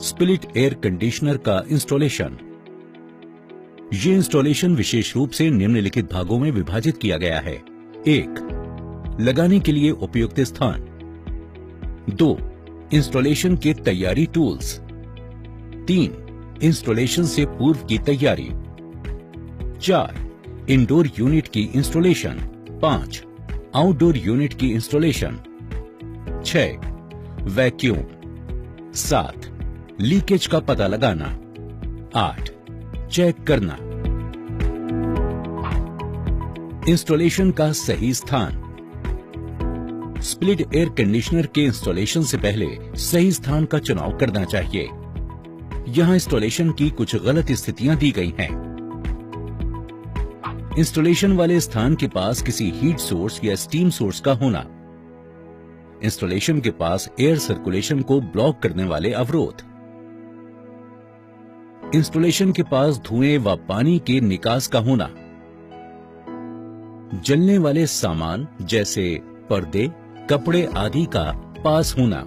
Split air conditioner का installation. ये installation विशेष रूप से निम्नलिखित भागों में विभाजित किया गया है। 1. लगाने के लिए उपयुक्त स्थान। 2. इंस्टॉलेशन के तैयारी टूल्स। 3. इंस्टॉलेशन से पूर्व की तैयारी। 4. इंडोर यूनिट की इंस्टॉलेशन। 5. आउटडोर यूनिट की इंस्टॉलेशन। 6. वैक्यूम। 7. लीकेज का पता लगाना। 8. चेक करना। इंस्टॉलेशन का सही स्थान। स्प्लिट एयर कंडीशनर के इंस्टॉलेशन से पहले सही स्थान का चुनाव करना चाहिए। यहां इंस्टॉलेशन की कुछ गलत स्थितियां दी गई हैं। इंस्टॉलेशन वाले स्थान के पास किसी हीट सोर्स या स्टीम सोर्स का होना। इंस्टॉलेशन के पास एयर सर्कुलेशन को ब्लॉक करने वाले अवरोध। इंस्टॉलेशन के पास धुएं व पानी के निकास का होना। जलने वाले सामान जैसे पर्दे, कपड़े आदि का पास होना।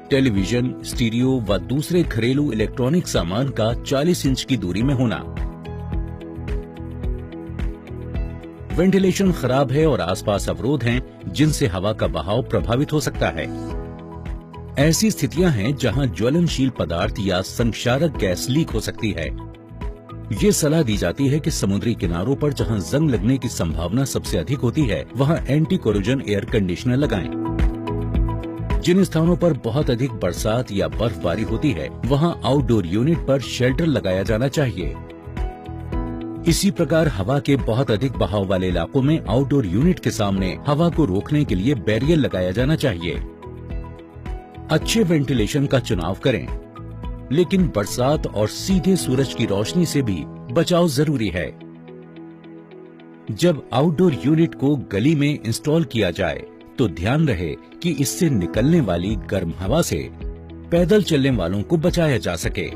टेलीविजन, स्टीरियो व दूसरे घरेलू इलेक्ट्रॉनिक सामान का 40 इंच की दूरी में होना। वेंटिलेशन खराब है और आसपास अवरोध हैं जिनसे हवा का बहाव प्रभावित हो सकता है। ऐसी स्थितियां हैं जहां ज्वलनशील पदार्थ या संक्षारक गैस लीक हो सकती है। ये सलाह दी जाती है कि समुद्री किनारों पर जहां जंग लगने की संभावना सबसे अधिक होती है वहां एंटी कोरोजन एयर कंडीशनर लगाएं। जिन स्थानों पर बहुत अधिक बरसात या बर्फबारी होती है वहां आउटडोर यूनिट पर शेल्टर लगाया जाना चाहिए। इसी प्रकार हवा के बहुत अधिक बहाव वाले इलाकों में आउटडोर यूनिट के सामने हवा को रोकने के लिए बैरियर लगाया जाना चाहिए। अच्छे वेंटिलेशन का चुनाव करें, लेकिन बरसात और सीधे सूरज की रोशनी से भी बचाव जरूरी है। जब आउटडोर यूनिट को गली में इंस्टॉल किया जाए तो ध्यान रहे कि इससे निकलने वाली गर्म हवा से पैदल चलने वालों को बचाया जा सके।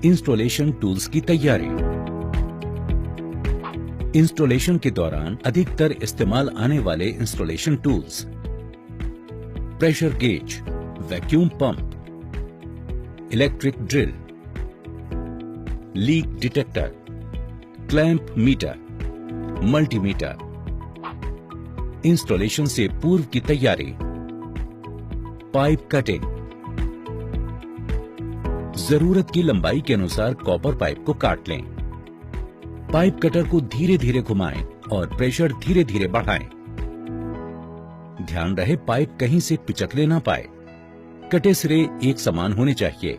इंस्टॉलेशन टूल्स की तैयारी। इंस्टॉलेशन के दौरान अधिकतर इस्तेमाल आने वाले installation tools: pressure gauge, vacuum pump, electric drill, leak detector, clamp meter, multimeter. Installation से पूर्व की तैयारी: पाइप कटिंग। जरूरत की लंबाई के अनुसार कॉपर पाइप को काट लें। पाइप कटर को धीरे धीरे घुमाएं और प्रेशर धीरे धीरे बढ़ाएं। ध्यान रहे पाइप कहीं से पिचकले ना पाए। कटे सिरे एक समान होने चाहिए।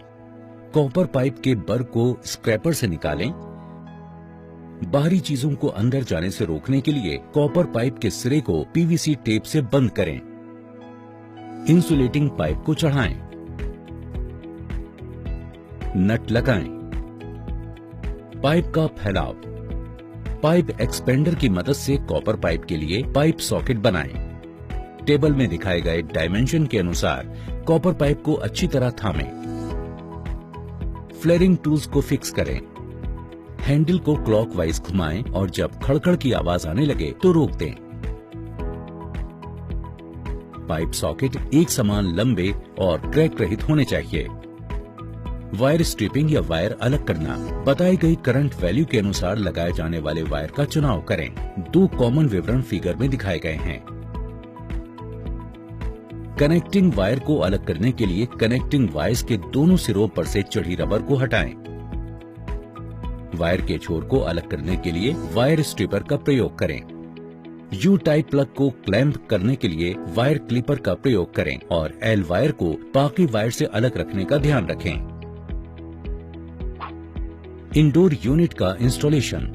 कॉपर पाइप के बर को स्क्रैपर से निकालें। बाहरी चीजों को अंदर जाने से रोकने के लिए कॉपर पाइप के सिरे को पीवीसी टेप से बंद करें। इंसुलेटिंग पाइप को चढ़ाएं। नट लगाएं। पाइप का फैलाव। पाइप एक्सपेंडर की मदद से कॉपर पाइप के लिए पाइप सॉकेट बनाएं। टेबल में दिखाए गए डायमेंशन के अनुसार कॉपर पाइप को अच्छी तरह थामें। फ्लेयरिंग टूल्स को फिक्स करें। हैंडल को क्लॉकवाइज घुमाएं और जब खड़खड़ की आवाज आने लगे तो रोक दें। पाइप सॉकेट एक समान लंबे और क्रैक रहित होने चाहिए। वायर स्ट्रिपिंग या वायर अलग करना। बताई गई करंट वैल्यू के अनुसार लगाए जाने वाले वायर का चुनाव करें। 2 कॉमन विवरण फिगर में दिखाए गए हैं। कनेक्टिंग वायर को अलग करने के लिए कनेक्टिंग वायर्स के दोनों सिरों पर से चढ़ी रबर को हटाएं। वायर के छोर को अलग करने के लिए वायर स्ट्रिपर का प्रयोग करें। यू टाइप प्लग को क्लैंप करने के लिए वायर क्लिपर का प्रयोग करें और एल वायर को बाकी वायर से अलग रखने का ध्यान रखें। इंडोर यूनिट का इंस्टॉलेशन।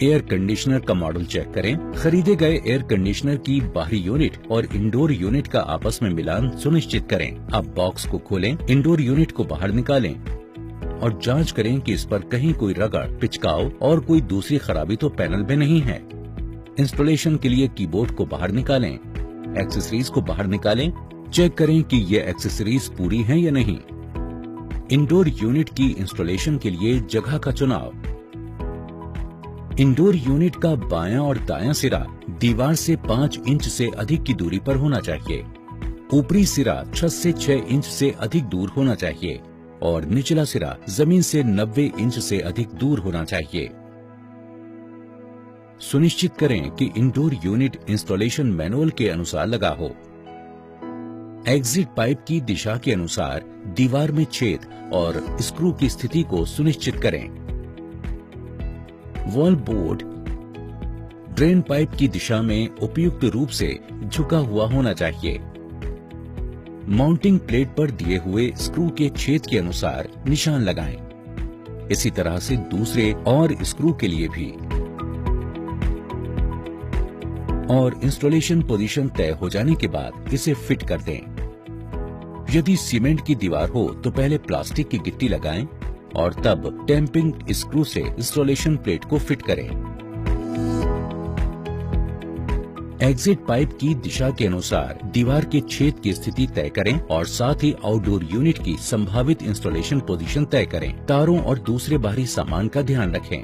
एयर कंडीशनर का मॉडल चेक करें। खरीदे गए एयर कंडीशनर की बाहरी यूनिट और इंडोर यूनिट का आपस में मिलान सुनिश्चित करें। अब बॉक्स को खोलें, इंडोर यूनिट को बाहर निकालें और जांच करें कि इस पर कहीं कोई रगड़, पिचकाव और कोई दूसरी खराबी तो पैनल में नहीं है। इंस्टॉलेशन के लिए कीबोर्ड को बाहर निकालें, एक्सेसरीज को बाहर निकालें, चेक करें कि ये एक्सेसरीज पूरी हैं या नहीं। इंडोर यूनिट की इंस्टॉलेशन के लिए जगह का चुनाव। इंडोर यूनिट का बायां और दायां सिरा दीवार से 5 इंच से अधिक की दूरी पर होना चाहिए। ऊपरी सिरा छत से 6 इंच से अधिक दूर होना चाहिए और निचला सिरा जमीन से 90 इंच से अधिक दूर होना चाहिए। सुनिश्चित करें कि इंडोर यूनिट इंस्टॉलेशन मैनुअल के अनुसार लगा हो। एग्जिट पाइप की दिशा के अनुसार दीवार में छेद और स्क्रू की स्थिति को सुनिश्चित करें। वॉल बोर्ड ड्रेन पाइप की दिशा में उपयुक्त रूप से झुका हुआ होना चाहिए। माउंटिंग प्लेट पर दिए हुए स्क्रू के छेद के अनुसार निशान लगाएं। इसी तरह से दूसरे और स्क्रू के लिए भी। और इंस्टॉलेशन पोजीशन तय हो जाने के बाद इसे फिट कर दें। यदि सीमेंट की दीवार हो तो पहले प्लास्टिक की गिट्टी लगाएं और तब टैंपिंग स्क्रू से इंस्टॉलेशन प्लेट को फिट करें। एग्जिट पाइप की दिशा के अनुसार दीवार के छेद की स्थिति तय करें और साथ ही आउटडोर यूनिट की संभावित इंस्टॉलेशन पोजीशन तय करें। तारों और दूसरे बाहरी सामान का ध्यान रखें।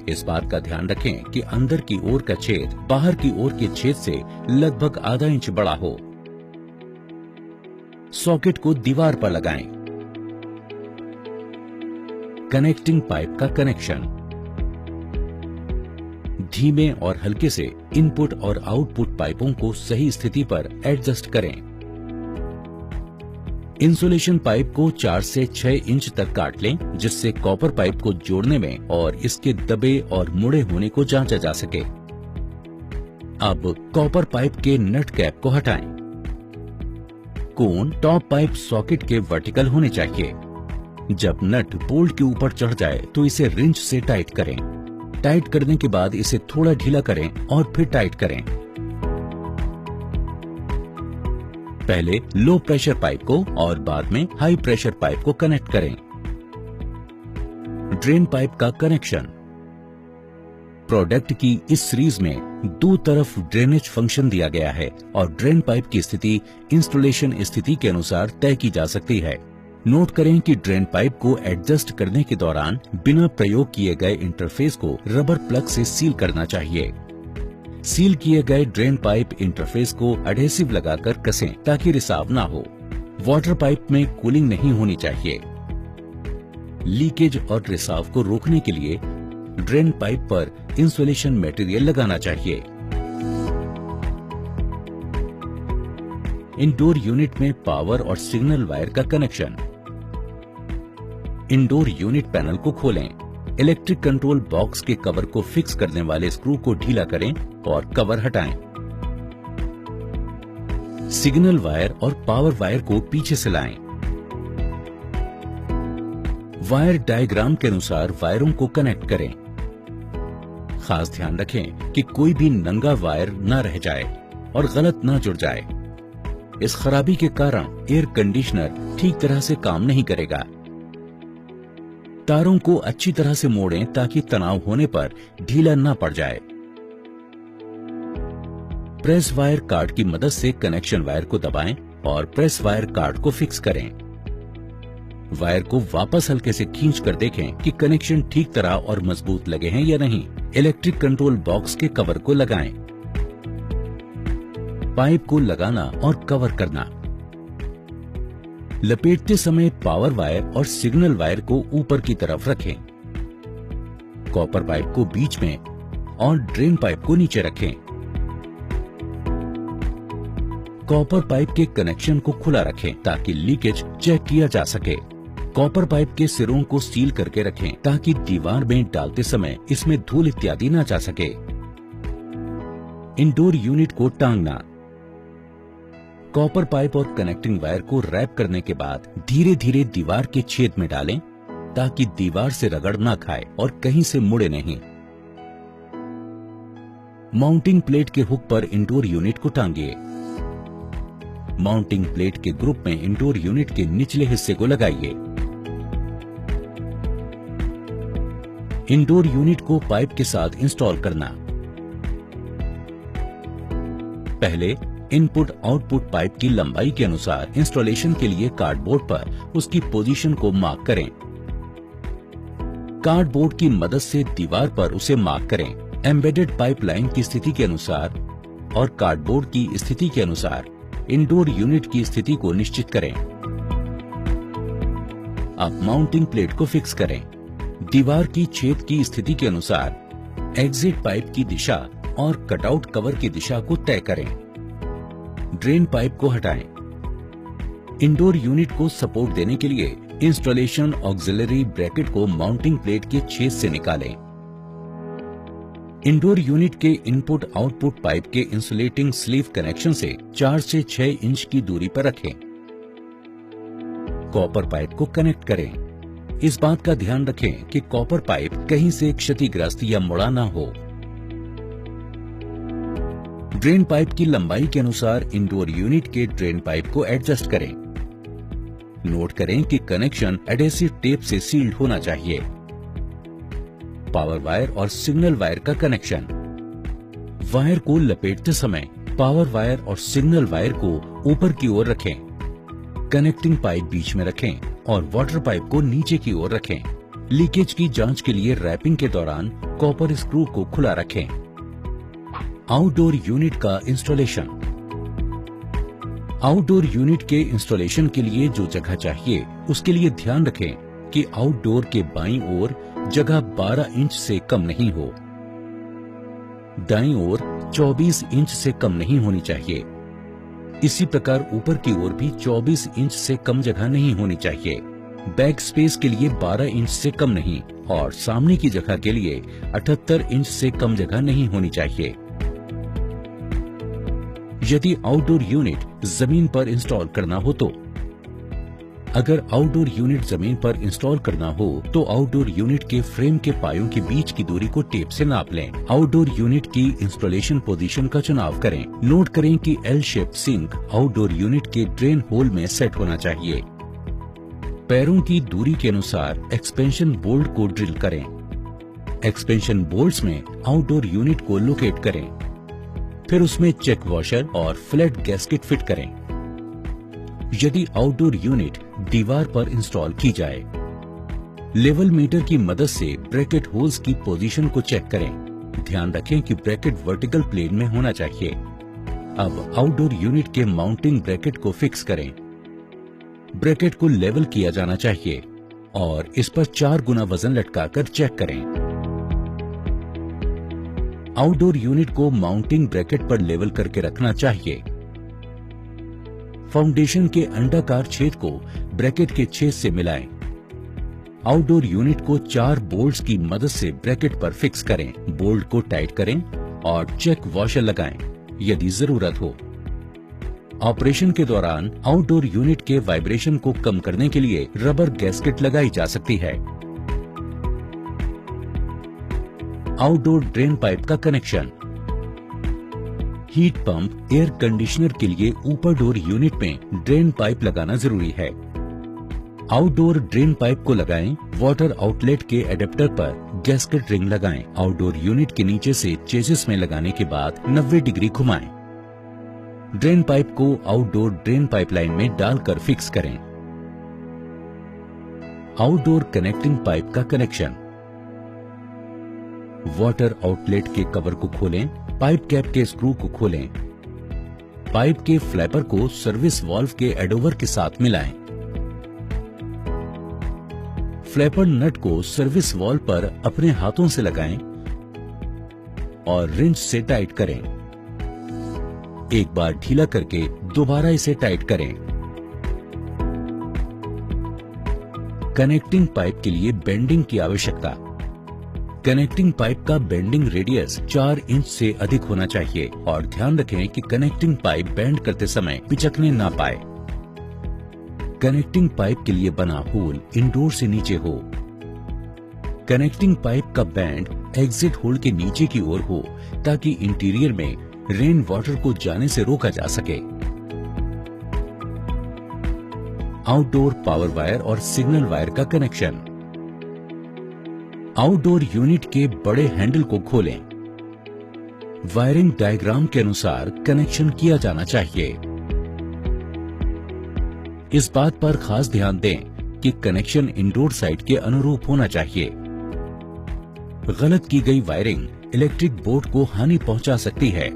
इस बात का ध्यान रखें कि अंदर की ओर का छेद बाहर की ओर के छेद से लगभग आधा इंच बड़ा हो। सॉकेट को दीवार पर लगाएं। कनेक्टिंग पाइप का कनेक्शन धीमे और हल्के से इनपुट और आउटपुट पाइपों को सही स्थिति पर एडजस्ट करें। इंसुलेशन पाइप को 4 से 6 इंच तक काट लें, जिससे कॉपर पाइप को जोड़ने में और इसके दबे और मुड़े होने को जांचा जा सके। अब कॉपर पाइप के नट कैप को हटाएं। कोन टॉप पाइप सॉकेट के वर्टिकल होने चाहिए। जब नट बोल्ट के ऊपर चढ़ जाए तो इसे रिंच से टाइट करें। टाइट करने के बाद इसे थोड़ा ढीला करें और फिर टाइट करें। पहले लो प्रेशर पाइप को और बाद में हाई प्रेशर पाइप को कनेक्ट करें। ड्रेन पाइप का कनेक्शन प्रोडक्ट की इस सीरीज में दो तरफ ड्रेनेज फंक्शन दिया गया है और ड्रेन पाइप की स्थिति इंस्टॉलेशन स्थिति के अनुसार तय की जा सकती है। नोट करें कि ड्रेन पाइप को एडजस्ट करने के दौरान बिना प्रयोग किए गए इंटरफेस को रबर प्लग से सील करना चाहिए। सील किए गए ड्रेन पाइप इंटरफेस को एडहेसिव लगाकर कसें ताकि रिसाव ना हो। वाटर पाइप में कूलिंग नहीं होनी चाहिए। लीकेज और रिसाव को रोकने के लिए ड्रेन पाइप पर इंसुलेशन मटेरियल लगाना चाहिए। इंडोर यूनिट में पावर और सिग्नल वायर का कनेक्शन। इंडोर यूनिट पैनल को खोलें। इलेक्ट्रिक कंट्रोल बॉक्स के कवर को फिक्स करने वाले स्क्रू को ढीला करें और कवर हटाएं। सिग्नल वायर और पावर वायर को पीछे से लाएं। वायर डायग्राम के अनुसार वायरों को कनेक्ट करें। खास ध्यान रखें कि कोई भी नंगा वायर न रह जाए और गलत न जुड़ जाए। इस खराबी के कारण एयर कंडीशनर ठीक तरह से काम नहीं करेगा। तारों को अच्छी तरह से मोड़ें ताकि तनाव होने पर ढीला न पड़ जाए। प्रेस वायर कार्ड की मदद से कनेक्शन वायर को दबाएं और प्रेस वायर कार्ड को फिक्स करें। वायर को वापस हल्के से खींचकर देखें कि कनेक्शन ठीक तरह और मजबूत लगे हैं या नहीं। इलेक्ट्रिक कंट्रोल बॉक्स के कवर को लगाएं। पाइप को लगाना और कवर करना। लपेटते समय पावर वायर और सिग्नल वायर को ऊपर की तरफ रखें। कॉपर पाइप को बीच में और ड्रेन पाइप को नीचे रखें। कॉपर पाइप के कनेक्शन को खुला रखें ताकि लीकेज चेक किया जा सके। कॉपर पाइप के सिरों को सील करके रखें ताकि दीवार में डालते समय इसमें धूल इत्यादि न जा सके। इंडोर यूनिट को टांगना। कॉपर पाइप और कनेक्टिंग वायर को रैप करने के बाद धीरे धीरे दीवार के छेद में डालें ताकि दीवार से रगड़ ना खाए और कहीं से मुड़े नहीं। माउंटिंग प्लेट के हुक पर इंडोर यूनिट को टांगिए। माउंटिंग प्लेट के ग्रुप में इंडोर यूनिट के निचले हिस्से को लगाइए। इंडोर यूनिट को पाइप के साथ इंस्टॉल करना। पहले इनपुट आउटपुट पाइप की लंबाई के अनुसार इंस्टॉलेशन के लिए कार्डबोर्ड पर उसकी पोजीशन को मार्क करें। कार्डबोर्ड की मदद से दीवार पर उसे मार्क करें। एम्बेडेड पाइपलाइन की स्थिति के अनुसार और कार्डबोर्ड की स्थिति के अनुसार इंडोर यूनिट की स्थिति को निश्चित करें। अब माउंटिंग प्लेट को फिक्स करें। दीवार की छेद की स्थिति के अनुसार एग्जिट पाइप की दिशा और कटआउट कवर की दिशा को तय करें। ड्रेन पाइप को हटाएं। इंडोर यूनिट को सपोर्ट देने के लिए इंस्टॉलेशन ऑक्सिलरी ब्रैकेट को माउंटिंग प्लेट के छेद से निकालें। इंडोर यूनिट के इनपुट आउटपुट पाइप के इंसुलेटिंग स्लीव कनेक्शन से 4 से 6 इंच की दूरी पर रखें। कॉपर पाइप को कनेक्ट करें। इस बात का ध्यान रखें कि कॉपर पाइप कहीं से क्षतिग्रस्त या मुड़ा ना हो। ड्रेन पाइप की लंबाई के अनुसार इंडोर यूनिट के ड्रेन पाइप को एडजस्ट करें। नोट करें कि कनेक्शन एडेसिव टेप से सील्ड होना चाहिए। पावर वायर और सिग्नल वायर का कनेक्शन। वायर को लपेटते समय पावर वायर और सिग्नल वायर को ऊपर की ओर रखें। कनेक्टिंग पाइप बीच में रखें और वाटर पाइप को नीचे की ओर रखें। लीकेज की जांच के लिए रैपिंग के दौरान कॉपर स्क्रू को खुला रखें। आउटडोर यूनिट का इंस्टॉलेशन। आउटडोर यूनिट के इंस्टॉलेशन के लिए जो जगह चाहिए उसके लिए ध्यान रखें कि आउटडोर के बाईं ओर जगह 12 इंच से कम नहीं हो। दाईं ओर 24 इंच से कम नहीं होनी चाहिए। इसी प्रकार ऊपर की ओर भी 24 इंच से कम जगह नहीं होनी चाहिए। बैक स्पेस के लिए 12 इंच से कम नहीं और सामने की जगह के लिए 78 इंच से कम जगह नहीं होनी चाहिए। यदि आउटडोर यूनिट जमीन पर इंस्टॉल करना हो तो अगर आउटडोर यूनिट जमीन पर इंस्टॉल करना हो तो आउटडोर यूनिट के फ्रेम के पायों के बीच की दूरी को टेप से नाप लें। आउटडोर यूनिट की इंस्टॉलेशन पोजीशन का चुनाव करें। नोट करें कि L shape sink outdoor unit के ड्रेन होल में सेट होना चाहिए। पैरों की दूरी के अनुसार एक्सपेंशन बोल्ट को ड्रिल करें। एक्सपेंशन बोल्ट्स में आउटडोर यूनिट को लोकेट करें। फिर उसमें चेक वॉशर और फ्लैट गैस्केट फिट करें। यदि आउटडोर यूनिट दीवार पर इंस्टॉल की जाए, लेवल मीटर की मदद से ब्रैकेट होल्स की पोजीशन को चेक करें। ध्यान रखें कि ब्रैकेट वर्टिकल प्लेन में होना चाहिए। अब आउटडोर यूनिट के माउंटिंग ब्रैकेट को फिक्स करें। ब्रैकेट को लेवल किया जाना चाहिए और इस पर 4 गुना वजन लटकाकर चेक करें। आउटडोर यूनिट को माउंटिंग ब्रैकेट पर लेवल करके रखना चाहिए। फाउंडेशन के अंडाकार छेद को ब्रैकेट के छेद से मिलाएं। आउटडोर यूनिट को 4 बोल्ट्स की मदद से ब्रैकेट पर फिक्स करें। बोल्ट को टाइट करें और चेक वॉशर लगाएं यदि जरूरत हो। ऑपरेशन के दौरान आउटडोर यूनिट के वाइब्रेशन को कम करने के लिए रबर गैस्केट लगाई जा सकती है। आउटडोर ड्रेन पाइप का connection. Heat pump air conditioner के लिए ऊपर डोर यूनिट में ड्रेन पाइप लगाना जरूरी है। आउटडोर ड्रेन पाइप को लगाएं। वाटर आउटलेट के एडेप्टर पर गैस्केट रिंग लगाएं। आउटडोर यूनिट के नीचे से चेसिस में लगाने के बाद 90 डिग्री घुमाएं। ड्रेन पाइप को आउटडोर ड्रेन पाइपलाइन में डालकर फिक्स करें। आउटडोर कनेक्टिंग पाइप का कनेक्शन। वाटर आउटलेट के कवर को खोलें। पाइप कैप के स्क्रू को खोलें। पाइप के फ्लैपर को सर्विस वाल्व के एडोवर के साथ मिलाएं। फ्लैपर नट को सर्विस वाल्व पर अपने हाथों से लगाएं और रिंच से टाइट करें। एक बार ढीला करके दोबारा इसे टाइट करें। कनेक्टिंग पाइप के लिए बेंडिंग की आवश्यकता। कनेक्टिंग पाइप का बेंडिंग रेडियस 4 इंच से अधिक होना चाहिए और ध्यान रखें कि कनेक्टिंग पाइप बेंड करते समय पिचकने ना पाए। कनेक्टिंग पाइप के लिए बना होल इंडोर से नीचे हो। कनेक्टिंग पाइप का बैंड एग्जिट होल के नीचे की ओर हो ताकि इंटीरियर में रेन वाटर को जाने से रोका जा सके। आउटडोर पावर वायर और सिग्नल वायर का कनेक्शन। आउटडोर यूनिट के बड़े हैंडल को खोलें। वायरिंग डायग्राम के अनुसार कनेक्शन किया जाना चाहिए। इस बात पर खास ध्यान दें कि कनेक्शन इंडोर साइट के अनुरूप होना चाहिए। गलत की गई वायरिंग इलेक्ट्रिक बोर्ड को हानि पहुंचा सकती है।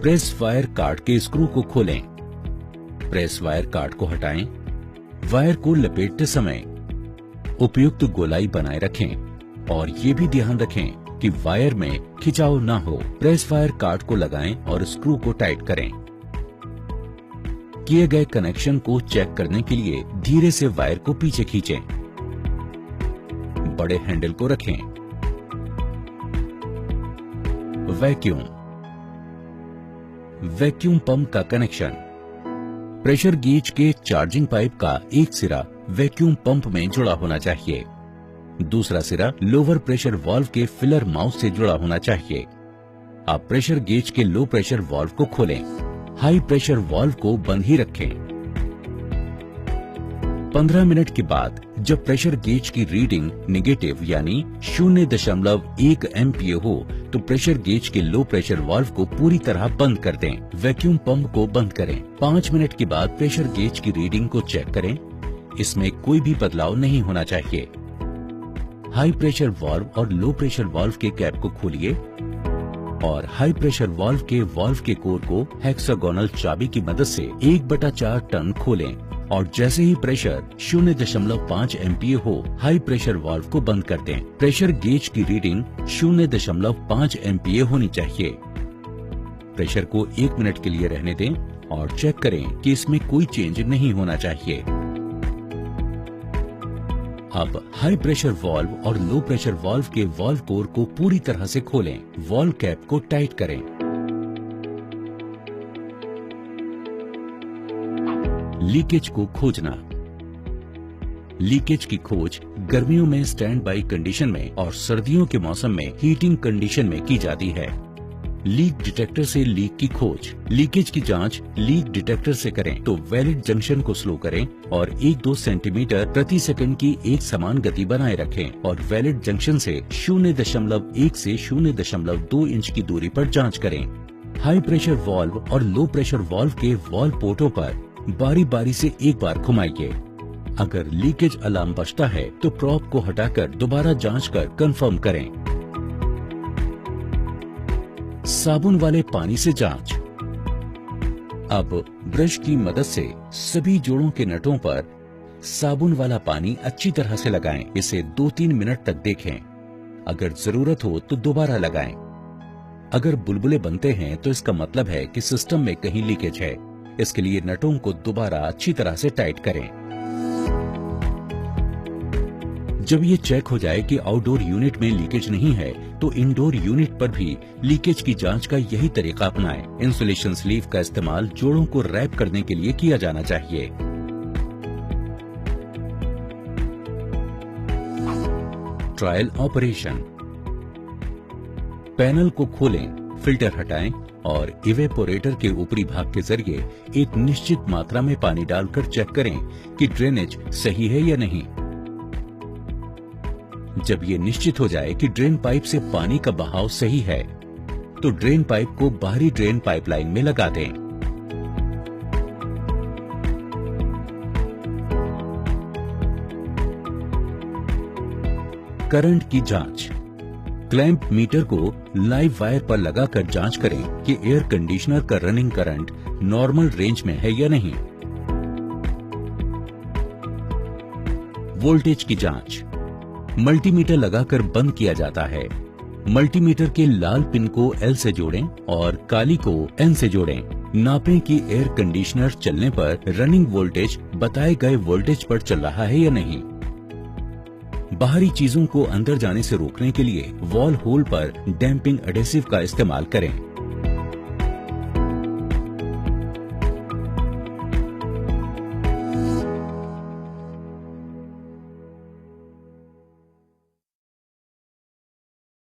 प्रेस वायर कार्ड के स्क्रू को खोलें। प्रेस वायर कार्ड को हटाएं। वायर को लपेटते समय उपयुक्त गोलाई बनाए रखें और ये भी ध्यान रखें कि वायर में खिंचाव ना हो। प्रेस वायर कार्ड को लगाएं और स्क्रू को टाइट करें। किए गए कनेक्शन को चेक करने के लिए धीरे से वायर को पीछे खींचें। बड़े हैंडल को रखें। वैक्यूम पंप का कनेक्शन। प्रेशर गेज के चार्जिंग पाइप का एक सिरा वैक्यूम पंप में जुड़ा होना चाहिए। दूसरा सिरा लोअर प्रेशर वाल्व के फिलर माउथ से जुड़ा होना चाहिए। आप प्रेशर गेज के लो प्रेशर वाल्व को खोलें। हाई प्रेशर वाल्व को बंद ही रखें। 15 मिनट के बाद जब प्रेशर गेज की रीडिंग नेगेटिव यानी 0.1 एमपीए हो तो प्रेशर गेज के लो प्रेशर वाल्व को पूरी तरह बंद कर दें। वैक्यूम पंप को बंद करें। 5 मिनट के बाद प्रेशर गेज की रीडिंग को चेक करें। इसमें कोई भी बदलाव नहीं होना चाहिए। हाई प्रेशर वाल्व और लो प्रेशर वाल्व के कैप को खोलिए और हाई प्रेशर वाल्व के कोर को हेक्सागोनल चाबी की मदद से 1/4 टन खोलें और जैसे ही प्रेशर 0.5 एमपीए हो हाई प्रेशर वाल्व को बंद कर दें। प्रेशर गेज की रीडिंग 0.5 एमपीए होनी चाहिए। प्रेशर को 1 मिनट के लिए रहने दें और चेक करें कि इसमें कोई चेंज नहीं होना चाहिए। अब हाई प्रेशर वाल्व और लो प्रेशर वाल्व के वाल्व कोर को पूरी तरह से खोलें। वाल्व कैप को टाइट करें। लीकेज को खोजना। लीकेज की खोज गर्मियों में स्टैंड बाई कंडीशन में और सर्दियों के मौसम में हीटिंग कंडीशन में की जाती है। लीक डिटेक्टर से लीक की खोज। लीकेज की जांच लीक डिटेक्टर से करें तो वैलिड जंक्शन को स्लो करें और 1-2 सेंटीमीटर प्रति सेकंड की एक समान गति बनाए रखें और वैलिड जंक्शन से 0.1 से 0.2 इंच की दूरी पर जांच करें। हाई प्रेशर वाल्व और लो प्रेशर वाल्व के वाल्व पोर्टों पर बारी बारी से एक बार घुमाइए। अगर लीकेज अलार्म बजता है तो प्रॉप को हटाकर दोबारा जांच कर कंफर्म करें। साबुन वाले पानी से जांच। अब ब्रश की मदद से सभी जोड़ों के नटों पर साबुन वाला पानी अच्छी तरह से लगाएं। इसे 2-3 मिनट तक देखें। अगर जरूरत हो तो दोबारा लगाएं। अगर बुलबुले बनते हैं तो इसका मतलब है कि सिस्टम में कहीं लीकेज है। इसके लिए नटों को दोबारा अच्छी तरह से टाइट करें। जब ये चेक हो जाए कि आउटडोर यूनिट में लीकेज नहीं है तो इंडोर यूनिट पर भी लीकेज की जांच का यही तरीका अपनाएं। इंसुलेशन स्लीव का इस्तेमाल जोड़ों को रैप करने के लिए किया जाना चाहिए। Trial operation. पैनल को खोलें, फिल्टर हटाएं और इवेपोरेटर के ऊपरी भाग के जरिए एक निश्चित मात्रा में पानी डालकर चेक करें कि ड्रेनेज सही है या नहीं। जब ये निश्चित हो जाए कि ड्रेन पाइप से पानी का बहाव सही है तो ड्रेन पाइप को बाहरी ड्रेन पाइपलाइन में लगा दें। करंट की जांच। क्लैंप मीटर को लाइव वायर पर लगाकर जांच करें कि एयर कंडीशनर का रनिंग करंट नॉर्मल रेंज में है या नहीं। वोल्टेज की जांच। मल्टीमीटर लगाकर बंद किया जाता है। मल्टीमीटर के लाल पिन को L से जोड़ें और काली को N से जोड़ें। नापें कि एयर कंडीशनर चलने पर रनिंग वोल्टेज बताए गए वोल्टेज पर चल रहा है या नहीं। बाहरी चीजों को अंदर जाने से रोकने के लिए वॉल होल पर डैम्पिंग एडेसिव का इस्तेमाल करें।